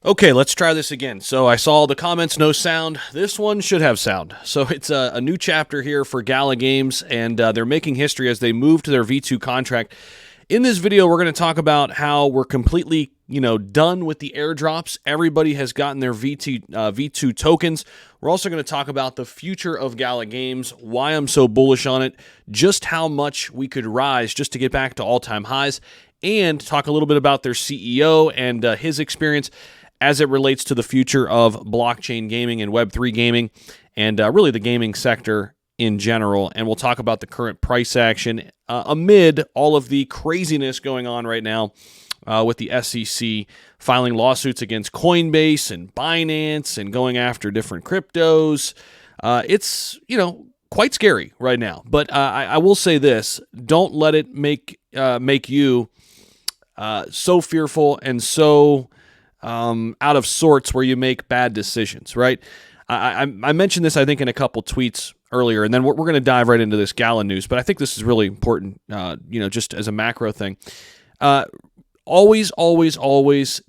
Okay, let's try this again. So I saw the comments, no sound. This one should have sound. So it's a new chapter here for GALA Games, and they're making history as they move to their V2 contract. In this video, we're going to talk about how we're completely, done with the airdrops. Everybody has gotten their V2 tokens. We're also going to talk about the future of GALA Games, why I'm so bullish on it, just how much we could rise just to get back to all-time highs, and talk a little bit about their CEO and his experience as it relates to the future of blockchain gaming and Web3 gaming, and really the gaming sector in general. And we'll talk about the current price action amid all of the craziness going on right now with the SEC filing lawsuits against Coinbase and Binance and going after different cryptos. It's, quite scary right now. But I will say this, don't let it make you so fearful and so out of sorts where you make bad decisions, right? I mentioned this, I think, in a couple tweets earlier, and then we're going to dive right into this GALA news, but I think this is really important, just as a macro thing. Always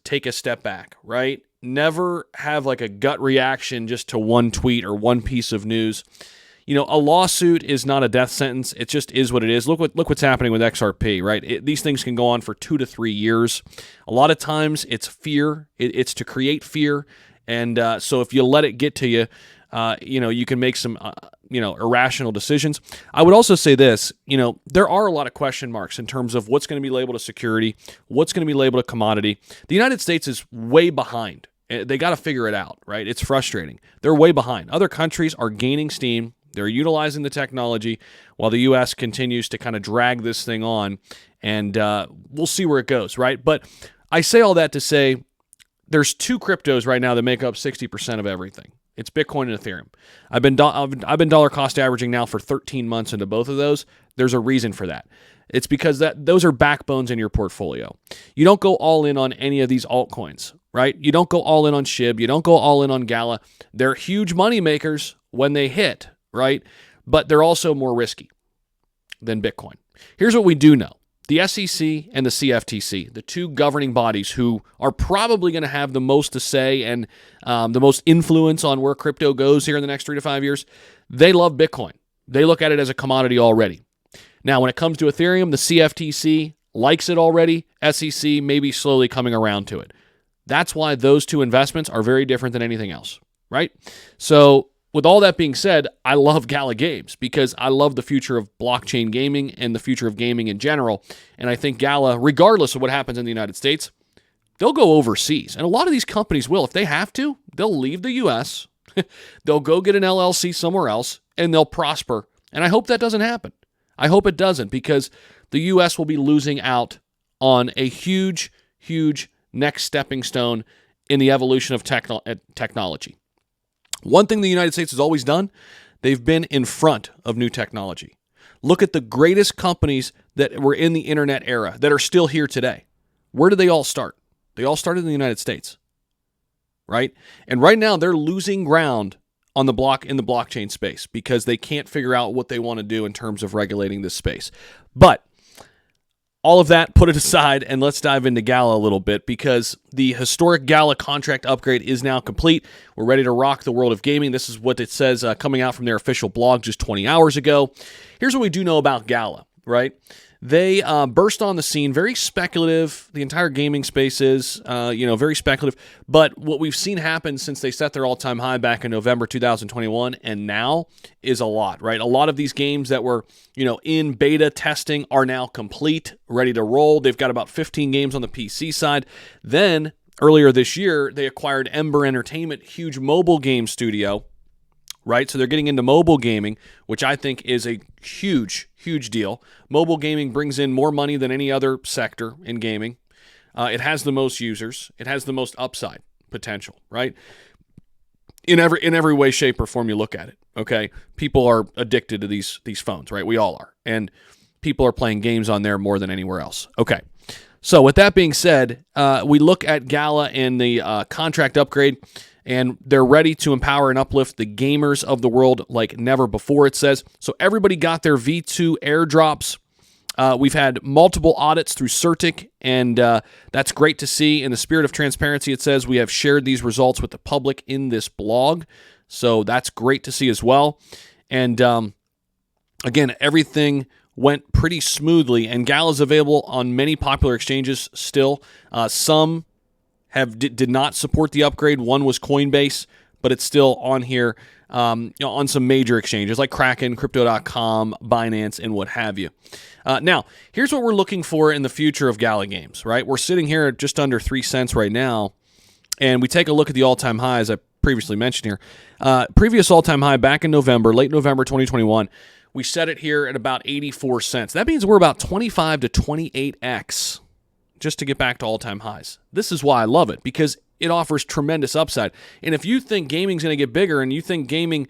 take a step back, right? Never have like a gut reaction just to one tweet or one piece of news. A lawsuit is not a death sentence. It just is what it is. Look what's happening with XRP, right? These things can go on for 2 to 3 years. A lot of times it's fear. It's to create fear. And so if you let it get to you, you can make some, irrational decisions. I would also say this, there are a lot of question marks in terms of what's going to be labeled a security, what's going to be labeled a commodity. The United States is way behind. They got to figure it out, right? It's frustrating. They're way behind. Other countries are gaining steam. They're utilizing the technology while the U.S. continues to kind of drag this thing on, and we'll see where it goes, right? But I say all that to say there's 2 cryptos right now that make up 60% of everything. It's Bitcoin and Ethereum. I've been dollar cost averaging now for 13 months into both of those. There's a reason for that. It's because those are backbones in your portfolio. You don't go all in on any of these altcoins, right? You don't go all in on SHIB. You don't go all in on GALA. They're huge money makers when they hit, right? But they're also more risky than Bitcoin. Here's what we do know. The SEC and the CFTC, the 2 governing bodies who are probably going to have the most to say and the most influence on where crypto goes here in the next 3 to 5 years, they love Bitcoin. They look at it as a commodity already. Now, when it comes to Ethereum, the CFTC likes it already. SEC may be slowly coming around to it. That's why those 2 investments are very different than anything else, right? So with all that being said, I love GALA Games because I love the future of blockchain gaming and the future of gaming in general. And I think GALA, regardless of what happens in the United States, they'll go overseas. And a lot of these companies will. If they have to, they'll leave the U.S., they'll go get an LLC somewhere else, and they'll prosper. And I hope that doesn't happen. I hope it doesn't because the U.S. will be losing out on a huge, huge next stepping stone in the evolution of technology. One thing the United States has always done, they've been in front of new technology. Look at the greatest companies that were in the internet era that are still here today. Where did they all start? They all started in the United States, right? And right now they're losing ground in the blockchain space because they can't figure out what they want to do in terms of regulating this space. But all of that, put it aside, and let's dive into GALA a little bit because the historic GALA contract upgrade is now complete. We're ready to rock the world of gaming. This is what it says coming out from their official blog just 20 hours ago. Here's what we do know about GALA, right? They burst on the scene, very speculative. The entire gaming space is, very speculative. But what we've seen happen since they set their all-time high back in November 2021 and now is a lot, right? A lot of these games that were, in beta testing are now complete, ready to roll. They've got about 15 games on the PC side. Then, earlier this year, they acquired Ember Entertainment, huge mobile game studio, right? So they're getting into mobile gaming, which I think is a huge, huge deal. Mobile gaming brings in more money than any other sector in gaming. It has the most users. It has the most upside potential, right? In every way, shape, or form you look at it, okay? People are addicted to these phones, right? We all are. And people are playing games on there more than anywhere else. Okay. So with that being said, we look at GALA and the contract upgrade, and they're ready to empower and uplift the gamers of the world like never before, it says. So everybody got their V2 airdrops. We've had multiple audits through Certic, and that's great to see. In the spirit of transparency, it says we have shared these results with the public in this blog, so that's great to see as well. And again, everything went pretty smoothly, and GALA's available on many popular exchanges still. Some did not support the upgrade. One was Coinbase, but it's still on here on some major exchanges like Kraken, Crypto.com, Binance, and what have you. Now, here's what we're looking for in the future of GALA Games, right? We're sitting here at just under 3 cents right now, and we take a look at the all-time highs I previously mentioned here. Previous all-time high back in November, late November 2021, we set it here at about 84 cents. That means we're about 25 to 28x just to get back to all-time highs. This is why I love it, because it offers tremendous upside. And if you think gaming's going to get bigger, and you think gaming,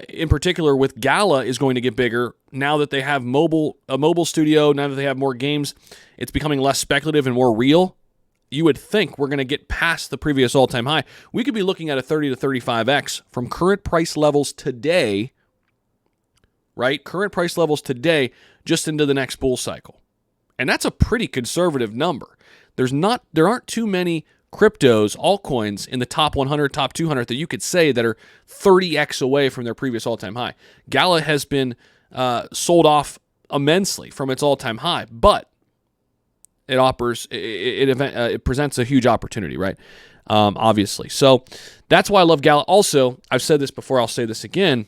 in particular with GALA, is going to get bigger now that they have a mobile studio, now that they have more games, it's becoming less speculative and more real, you would think we're going to get past the previous all-time high. We could be looking at a 30 to 35x from current price levels today, right? Current price levels today just into the next bull cycle. And that's a pretty conservative number. There aren't too many cryptos, altcoins in the top 100, top 200 that you could say that are 30x away from their previous all-time high. GALA has been sold off immensely from its all-time high, but it presents a huge opportunity, right? Obviously. So that's why I love GALA. Also, I've said this before, I'll say this again.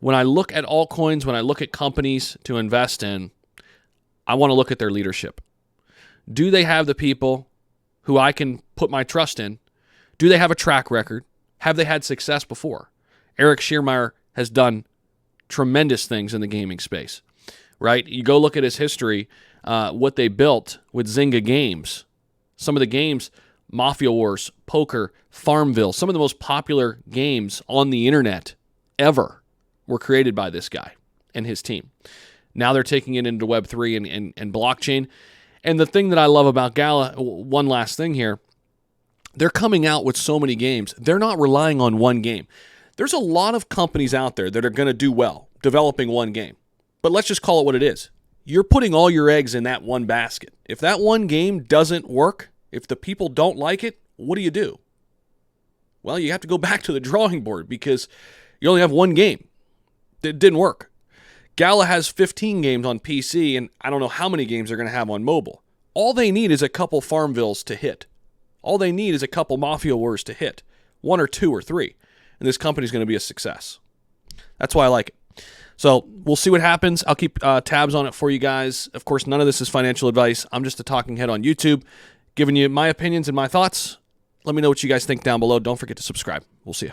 When I look at altcoins, when I look at companies to invest in, I want to look at their leadership. Do they have the people who I can put my trust in? Do they have a track record? Have they had success before? Eric Schiermeier has done tremendous things in the gaming space, right? You go look at his history, what they built with Zynga Games. Some of the games, Mafia Wars, Poker, Farmville, some of the most popular games on the internet ever were created by this guy and his team. Now they're taking it into Web3 and blockchain. And the thing that I love about GALA, one last thing here, they're coming out with so many games. They're not relying on one game. There's a lot of companies out there that are going to do well developing one game. But let's just call it what it is. You're putting all your eggs in that one basket. If that one game doesn't work, if the people don't like it, what do? Well, you have to go back to the drawing board because you only have one game. It didn't work. GALA has 15 games on PC, and I don't know how many games they're going to have on mobile. All they need is a couple Farmvilles to hit. All they need is a couple Mafia Wars to hit. 1 or 2 or 3. And this company's going to be a success. That's why I like it. So we'll see what happens. I'll keep tabs on it for you guys. Of course, none of this is financial advice. I'm just a talking head on YouTube, giving you my opinions and my thoughts. Let me know what you guys think down below. Don't forget to subscribe. We'll see you.